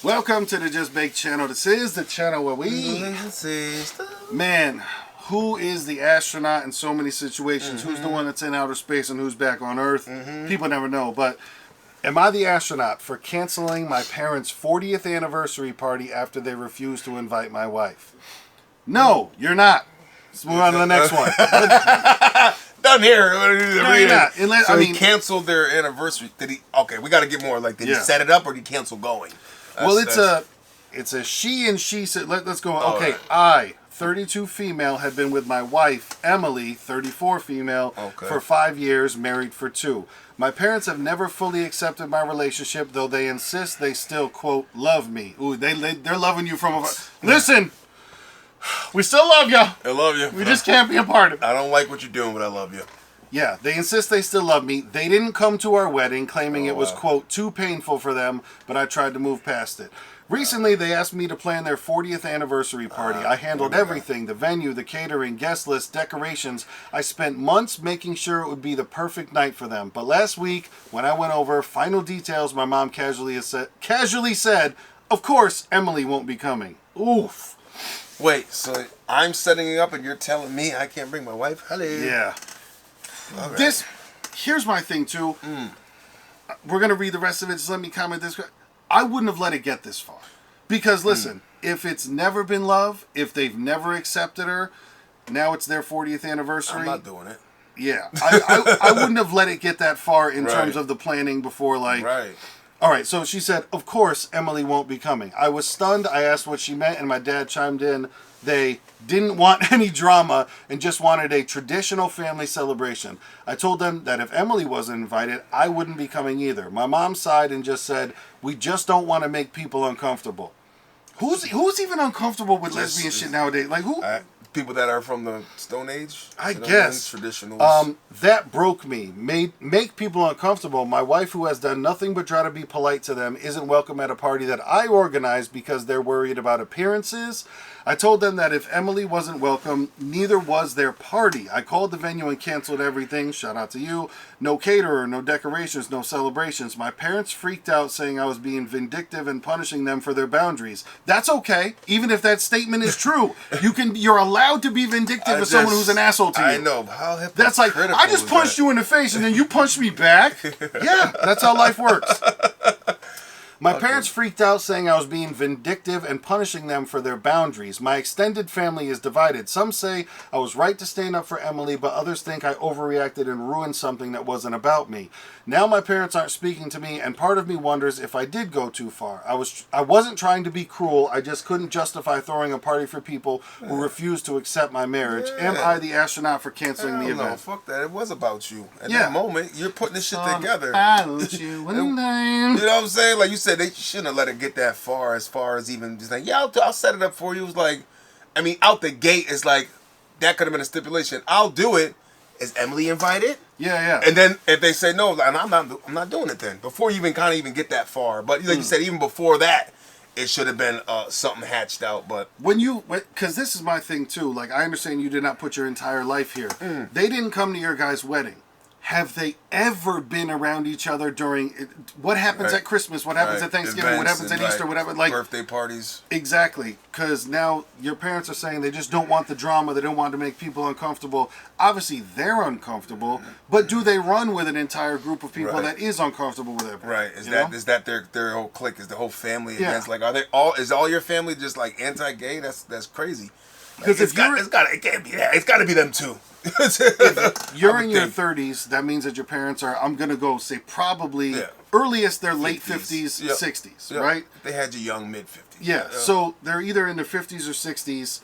Welcome to the Just Baked channel. This is the channel where we... Man, who is the astronaut in so many situations? Who's the one that's in outer space and who's back on Earth? People never know, but am I the astronaut for canceling my parents' 40th anniversary party after they refused to invite my wife? No, you're not. Let's move on to the next one. Done here. No, you're not. So he canceled their anniversary. Did he? Okay, we got to get more. Like, did he set it up or did he cancel going? It's a she and she said. Let's go. Oh, okay, right. I, 32 female, had been with my wife Emily, 34 female, for 5 years, married for 2. My parents have never fully accepted my relationship, though they insist they still quote love me. Ooh, they're loving you from afar. Listen. We still love you. I love you. We just can't be a part of it. I don't like what you're doing, but I love you. Yeah, they insist they still love me. They didn't come to our wedding, claiming it was, quote, too painful for them, but I tried to move past it. Recently, they asked me to plan their 40th anniversary party. I handled everything, the venue, the catering, guest list, decorations. I spent months making sure it would be the perfect night for them. But last week, when I went over final details, my mom casually said, of course, Emily won't be coming. Oof. Wait, so I'm setting it up and you're telling me I can't bring my wife? Hello. Yeah. Right. Here's my thing, too. We're going to read the rest of it. Just let me comment this. I wouldn't have let it get this far. Because, listen, if it's never been love, if they've never accepted her, now it's their 40th anniversary. I'm not doing it. Yeah. I wouldn't have let it get that far in terms of the planning before, like... Right. All right, so she said, of course, Emily won't be coming. I was stunned. I asked what she meant, and my dad chimed in. They didn't want any drama and just wanted a traditional family celebration. I told them that if Emily wasn't invited, I wouldn't be coming either. My mom sighed and just said, we just don't want to make people uncomfortable. Who's even uncomfortable with lesbian shit nowadays? Like, who? People that are from the Stone Age? I guess. Traditionals. That broke me. Make people uncomfortable. My wife, who has done nothing but try to be polite to them, isn't welcome at a party that I organized because they're worried about appearances. I told them that if Emily wasn't welcome, neither was their party. I called the venue and canceled everything. Shout out to you. No caterer, no decorations, no celebrations. My parents freaked out, saying I was being vindictive and punishing them for their boundaries. That's okay. Even if that statement is true. You're allowed to be vindictive of someone who's an asshole to you. I know. How hypocritical. That's like, I just punched you in the face and then you punched me back. Yeah, that's how life works. My parents freaked out, saying I was being vindictive and punishing them for their boundaries. My extended family is divided. Some say I was right to stand up for Emily, but others think I overreacted and ruined something that wasn't about me. Now my parents aren't speaking to me, and part of me wonders if I did go too far. I wasn't trying to be cruel. I just couldn't justify throwing a party for people who refused to accept my marriage. Am I the astronaut for canceling the event? No, fuck that. It was about you. At that moment, you're putting this shit together. You know what I'm saying? Like you said, they shouldn't have let it get that far as even just like, yeah, I'll set it up for you. It was like, I mean, out the gate, it's like, that could have been a stipulation. I'll do it. Is Emily invited? Yeah. And then if they say no, and I'm not doing it then. Before you even get that far. But like you said, even before that, it should have been something hatched out. But because this is my thing too. Like, I understand you did not put your entire life here. They didn't come to your guys' wedding. Have they ever been around each other during what happens at Christmas? What happens at Thanksgiving? Events what happens at Easter? Whatever, like birthday parties. Exactly, because now your parents are saying they just don't want the drama. They don't want to make people uncomfortable. Obviously, they're uncomfortable, but do they run with an entire group of people that is uncomfortable with it? Right? Is that their whole clique? Is the whole family against? Like, is all your family just like anti-gay? That's crazy. Because it can't be that. It's got to be them too. If you're in your 30s, that means that your parents are, I'm going to go say probably earliest they're late 50s, 60s, right? They had you young mid-50s. Yeah, so they're either in their 50s or 60s.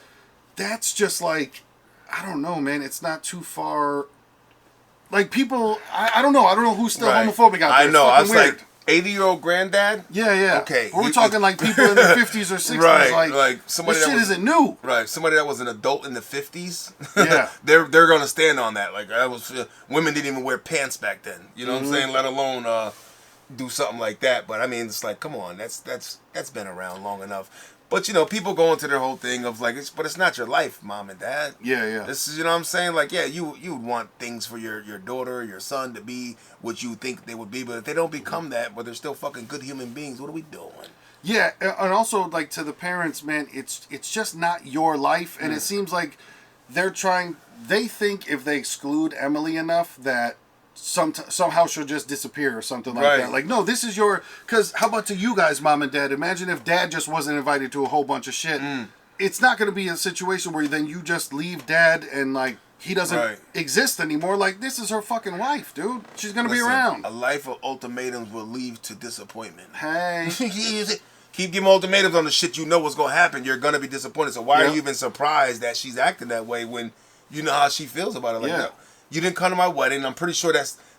That's just like, I don't know, man. It's not too far. Like, people, I don't know. I don't know who's still homophobic out there. I know. I was weird. like, 80-year-old granddad? Yeah. Okay. We're talking like people in their 50s or 60s. Like somebody this shit isn't new. Right. Somebody that was an adult in the 50s. Yeah. they're going to stand on that. Like, women didn't even wear pants back then. You know what I'm saying? Let alone do something like that. But I mean, it's like, come on. That's been around long enough. But, you know, people go into their whole thing of like, but it's not your life, mom and dad. Yeah. This is, you know what I'm saying? Like, yeah, you would want things for your daughter, your son to be what you think they would be. But if they don't become that, but they're still fucking good human beings, what are we doing? Yeah, and also like to the parents, man, it's just not your life, and it seems like they think if they exclude Emily enough that somehow she'll just disappear or something like that. Like, no, this is because how about to you guys, mom and dad? Imagine if dad just wasn't invited to a whole bunch of shit. It's not going to be a situation where then you just leave dad and like he doesn't exist anymore. Like, this is her fucking wife, dude. She's going to be around. A life of ultimatums will lead to disappointment. Hey. Keep giving ultimatums on the shit you know what's going to happen. You're going to be disappointed. So why are you even surprised that she's acting that way when you know how she feels about it? Like, no, you didn't come to my wedding. I'm pretty sure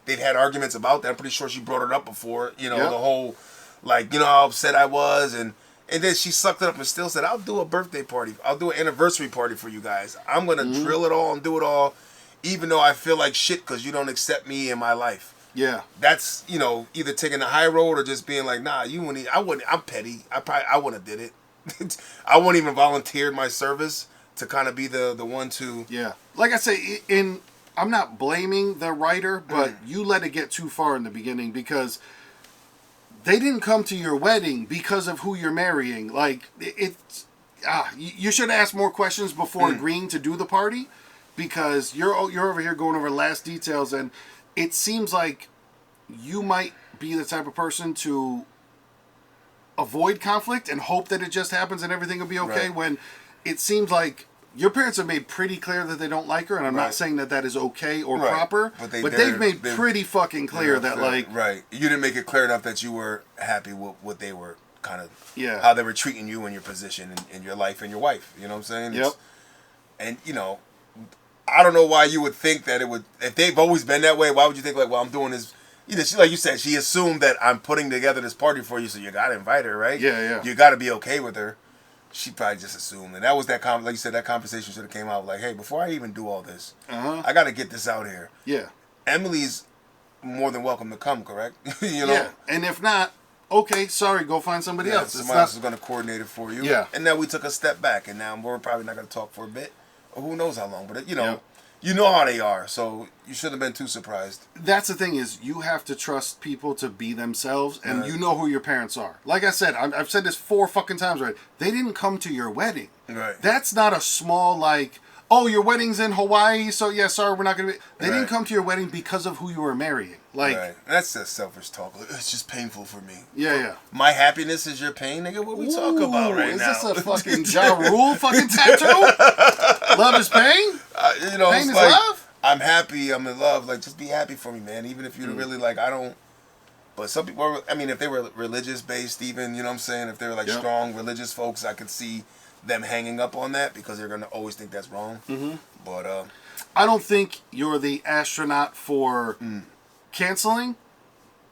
they've had arguments about that. I'm pretty sure she brought it up before. You know, the whole, like, you know how upset I was. And then she sucked it up and still said, I'll do a birthday party. I'll do an anniversary party for you guys. I'm going to drill it all and do it all, even though I feel like shit because you don't accept me in my life. Yeah, that's, you know, either taking the high road or just being like, nah, you wouldn't. I'm petty. I wouldn't have did it. I wouldn't even volunteered my service to kind of be the one to. Yeah, like I say, I'm not blaming the writer, but you let it get too far in the beginning because they didn't come to your wedding because of who you're marrying. Like you should ask more questions before agreeing to do the party, because you're over here going over last details and. It seems like you might be the type of person to avoid conflict and hope that it just happens and everything will be okay, when it seems like your parents have made pretty clear that they don't like her, and I'm not saying that is okay or proper, but they've made pretty fucking clear that like... Right. You didn't make it clear enough that you were happy with what they were kind of... Yeah. How they were treating you in your position in your life and your wife. You know what I'm saying? Yep. And, you know... I don't know why you would think that it would, if they've always been that way, why would you think like, well, I'm doing this, you know, like you said, she assumed that I'm putting together this party for you, so you got to invite her, right? Yeah, yeah. You got to be okay with her. She probably just assumed. And that was like you said, that conversation should have came out like, hey, before I even do all this, I got to get this out here. Yeah. Emily's more than welcome to come, correct? You know? Yeah, and if not, okay, sorry, go find somebody else. Somebody else is going to coordinate it for you. Yeah. And now we took a step back, and now we're probably not going to talk for a bit. Who knows how long, but you know how they are, so you shouldn't have been too surprised. That's the thing is, you have to trust people to be themselves, and you know who your parents are. Like I said, I've said this 4 fucking times already. They didn't come to your wedding. Right. That's not a small, like, oh, your wedding's in Hawaii, so yeah, sorry, we're not going to be... They didn't come to your wedding because of who you were marrying. Like, that's just selfish talk. It's just painful for me. Yeah, yeah. My happiness is your pain, nigga. What we talk about right now? Is this a fucking Ja Rule fucking tattoo? Love is pain? You know, pain is like, love? I'm happy, I'm in love. Like, just be happy for me, man. Even if you're really like, I don't... But some people, I mean, if they were religious-based even, you know what I'm saying? If they were like strong religious folks, I could see them hanging up on that because they're going to always think that's wrong. But I don't think you're the astronaut for canceling,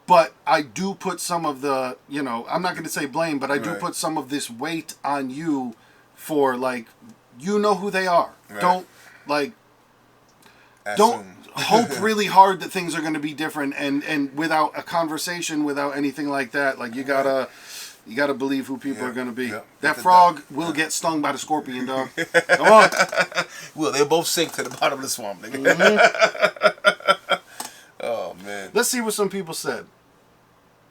but I do put some of the, you know, I'm not going to say blame, but I do put some of this weight on you for, like, you know who they are. Don't, like, don't hope really hard that things are going to be different and without a conversation, without anything like that. Like, you gotta believe who people are going to be. That frog will get stung by the scorpion, dog. Come on. Well, they'll both sink to the bottom of the swamp, nigga. Oh, man. Let's see what some people said.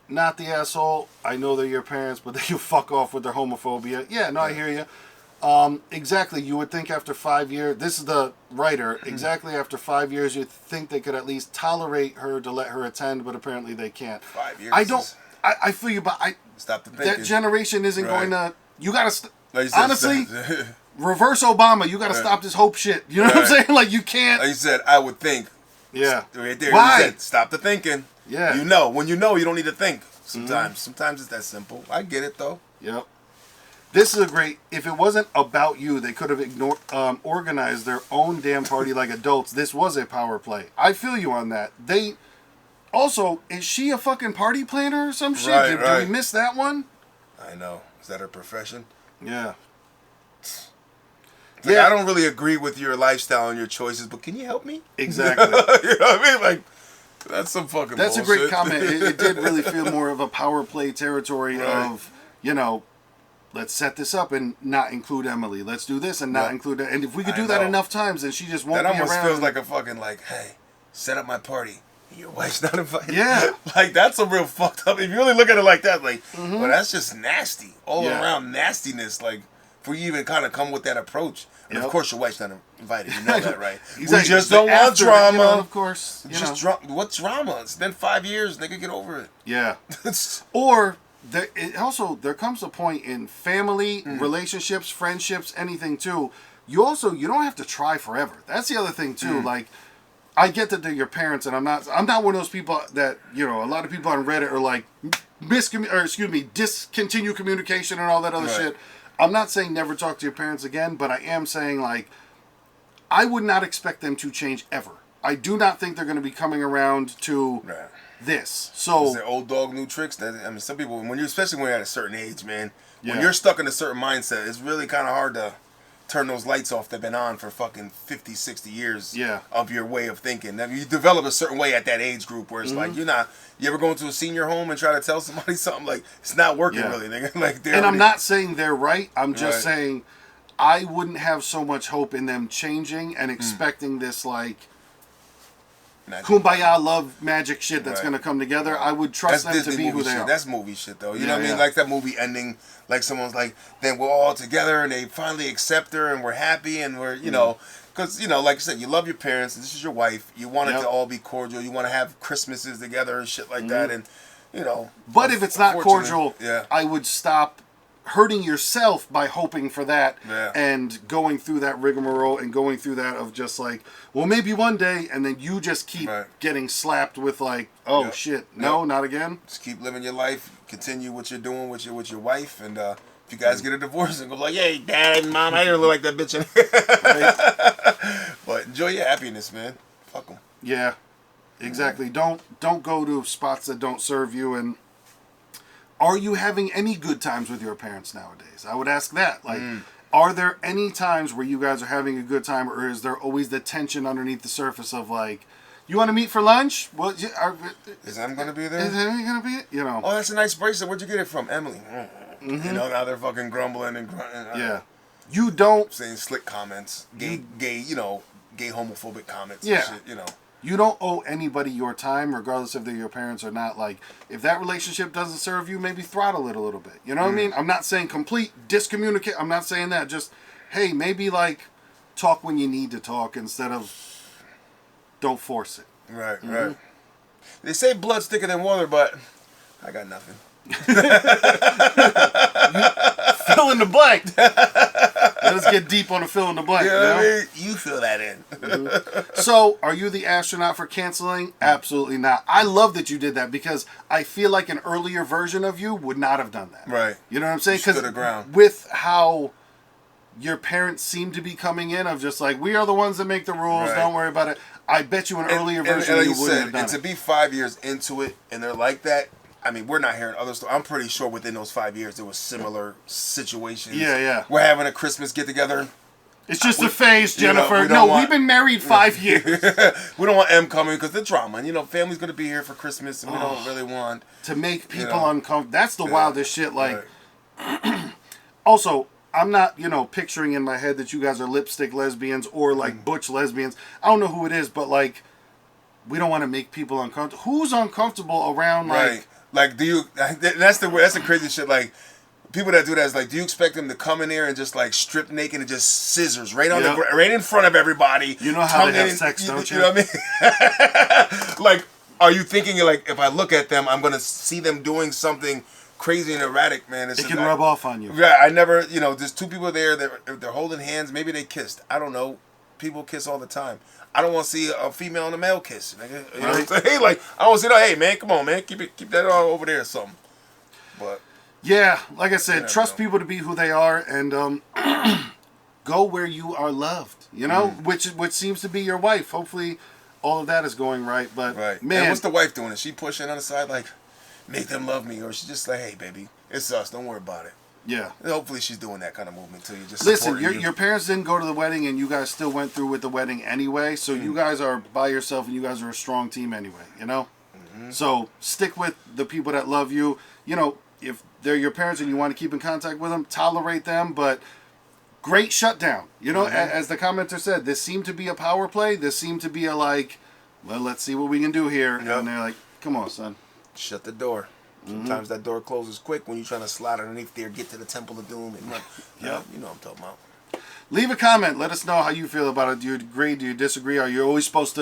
Not the asshole. I know they're your parents, but they can fuck off with their homophobia. Yeah, no, I hear you. Exactly. You would think after 5 years, this is the writer, exactly after 5 years, you'd think they could at least tolerate her to let her attend, but apparently they can't. 5 years. I don't, I feel you, but stop the thinking. That generation isn't going to, you got to, honestly, reverse Obama, you got to stop this hope shit. You know what I'm saying? Like, you can't. Like you said, I would think. Yeah. Right there. Why? You said, stop the thinking. Yeah. You know. When you know, you don't need to think. Sometimes. Sometimes it's that simple. I get it, though. Yep. This is a great... If it wasn't about you, they could have organized their own damn party like adults. This was a power play. I feel you on that. They... Also, is she a fucking party planner or some shit? Did we miss that one? I know. Is that her profession? Yeah. Like, I don't really agree with your lifestyle and your choices, but can you help me? Exactly. You know what I mean? Like, that's some fucking bullshit. A great comment. It did really feel more of a power play territory of, you know, let's set this up and not include Emily. Let's do this and not include her. And if we could do that enough times, then she just won't be around. That almost feels like a fucking, like, hey, set up my party. Your wife's not invited. Yeah. Like, that's a real fucked up. If you really look at it like that, like, well, that's just nasty. All around nastiness. Like, for you even kind of come with that approach. And of course, your wife's not invited. You know that, right? We just don't want drama. Of course. Just what drama? It's been 5 years. Nigga, get over it. Yeah. Or there comes a point in family, relationships, friendships, anything too. You don't have to try forever. That's the other thing too. Like, I get that they're your parents, and I'm not one of those people that, a lot of people on Reddit are like, discontinue communication and all that other shit. I'm not saying never talk to your parents again, but I am saying, like, I would not expect them to change ever. I do not think they're going to be coming around to this. So, is there old dog, new tricks? I mean, some people, especially when you're at a certain age, man, when you're stuck in a certain mindset, it's really kind of hard to turn those lights off that have been on for fucking 50, 60 years of your way of thinking. Now, you develop a certain way at that age group where it's like, you ever go into a senior home and try to tell somebody something, like, it's not working really, nigga. Like, I'm not saying they're right. I'm just saying I wouldn't have so much hope in them changing and expecting this, like, kumbaya love magic shit that's going to come together. I would trust them to be who they are. That's movie shit, though. You know what I mean? Like that movie ending, like someone's like, then we're all together and they finally accept her and we're happy and we're, because, like I said, you love your parents. This is your wife. You want it to all be cordial. You want to have Christmases together and shit like that. And, But if it's not cordial, I would stop hurting yourself by hoping for that and going through that rigmarole and going through that of just like, well, maybe one day, and then you just keep getting slapped with like, oh shit, no, not again. Just keep living your life, continue what you're doing with your wife, and if you guys get a divorce and go like, hey, dad and mom, I didn't look like that bitch. But enjoy your happiness, man. Fuck them. Yeah, exactly. Don't go to spots that don't serve you. And are you having any good times with your parents nowadays? I would ask that. Like, are there any times where you guys are having a good time, or is there always the tension underneath the surface of like, you want to meet for lunch? Well, is Em going to be there? Is Emily going to be it? Oh, that's a nice bracelet. Where'd you get it from? Emily. Now they're fucking grumbling and grunting. You don't saying slick comments, gay homophobic comments. Yeah. And shit, You don't owe anybody your time, regardless if they're your parents or not. Like, if that relationship doesn't serve you, maybe throttle it a little bit. You know what I mean? I'm not saying complete discommunicate. I'm not saying that. Just, hey, maybe, like, talk when you need to talk instead of don't force it. Right. They say blood's thicker than water, but I got nothing. Fill in the blank. Let's get deep on the fill in the blank. I mean? You fill that in. So, are you the astronaut for canceling? Absolutely not. I love that you did that because I feel like an earlier version of you would not have done that. Right. You know what I'm saying? Because with how your parents seem to be coming in of just like, we are the ones that make the rules, don't worry about it. I bet you an earlier version of you wouldn't have done it. And to be 5 years into it and they're like that, I mean, we're not hearing other stories. I'm pretty sure within those 5 years there was similar situations. Yeah. We're having a Christmas get together. It's just a phase, Jennifer. We've been married 5 years. We don't want M coming because the drama. And, family's going to be here for Christmas and we don't really want... To make people uncomfortable. That's the wildest shit. Like, also, I'm not, picturing in my head that you guys are lipstick lesbians or, like, butch lesbians. I don't know who it is, but, like, we don't want to make people uncomfortable. Who's uncomfortable around, like... Like, do you? That's the crazy shit. Like, people that do that is like, do you expect them to come in here and just like strip naked and just scissors right right in front of everybody? You know how they have sex, don't you? You know what I mean? Like, are you thinking like, if I look at them, I'm gonna see them doing something crazy and erratic, man? It can rub off on you. Yeah, I never. There's two people there. They're holding hands. Maybe they kissed. I don't know. People kiss all the time. I don't want to see a female and a male kiss. Nigga. You know what I'm saying? Hey, like, I don't want to see hey, man, come on, man. Keep that over there or something. But yeah, like I said, trust people to be who they are and go where you are loved, which seems to be your wife. Hopefully all of that is going right. But man. And what's the wife doing? Is she pushing on the side like, make them love me? Or is she just like, hey, baby, it's us. Don't worry about it. Yeah. Hopefully she's doing that kind of movement too. Listen, your parents didn't go to the wedding and you guys still went through with the wedding anyway. So you guys are by yourself and you guys are a strong team anyway, So stick with the people that love you. If they're your parents and you want to keep in contact with them, tolerate them. But great shutdown. As the commenter said, this seemed to be a power play. This seemed to be a like, well, let's see what we can do here. Yep. And they're like, come on, son. Shut the door. Sometimes that door closes quick when you're trying to slide underneath there, get to the Temple of Doom, and run. Yep. You know what I'm talking about. Leave a comment. Let us know how you feel about it. Do you agree? Do you disagree? Are you always supposed to,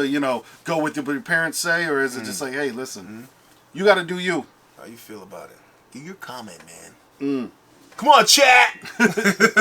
go with what your parents say? Or is it just like, hey, listen, you got to do you? How you feel about it? Give your comment, man. Come on, chat!